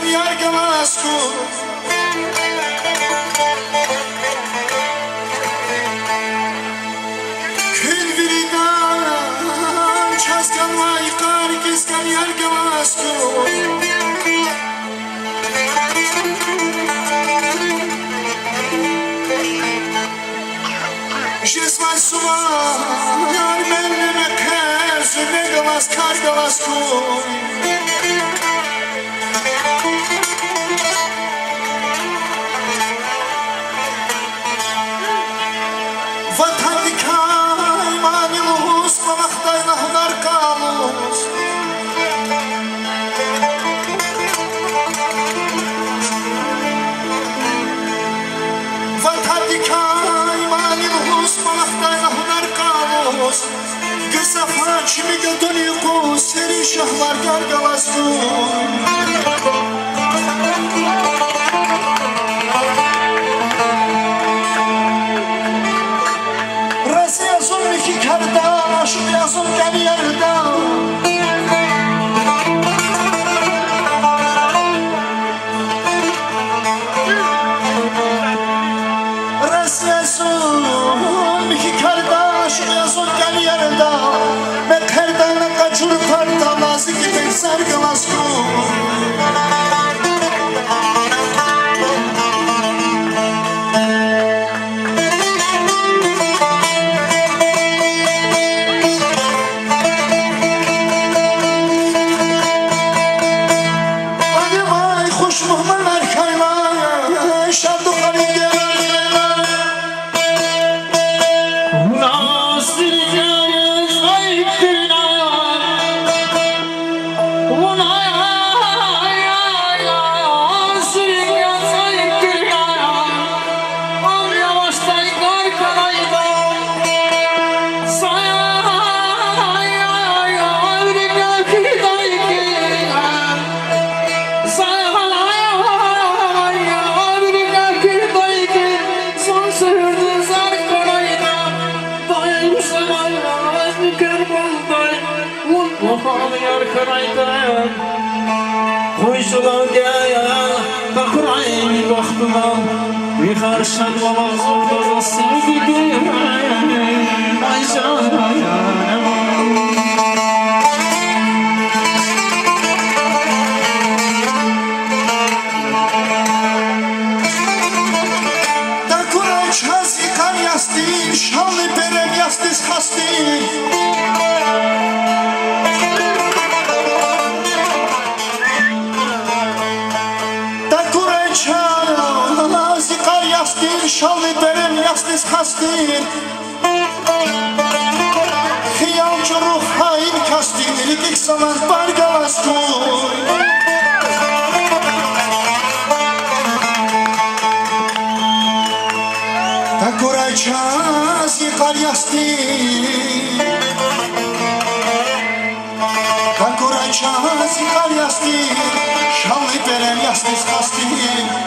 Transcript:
kan yargılasku Kül viridan çaskan layıkar Kiskan yargılasku Jesman suvar Menleme kez Negalas kargalasku Gısafa kimi götürüyor seri şahlar gargalasku Rası yazım iki kardeş yazım gel yerde Rası yazım iki kardeş yazım gel yerde Ben kerdana kaçılır tartanası gibi sargılasku Bakırayım baktım bir karşıdan babamızda sevdiğim ay canım Takuray çaz yıkan yastığı şanlı berem yastığı hastığı Şalı benim yastıs hastin Hiyalcı ruh hain kastin İlik zaman bargalasku Takuray çaz yıkar yastin Takuray çaz yıkar yastin Şalı benim yastıs hastin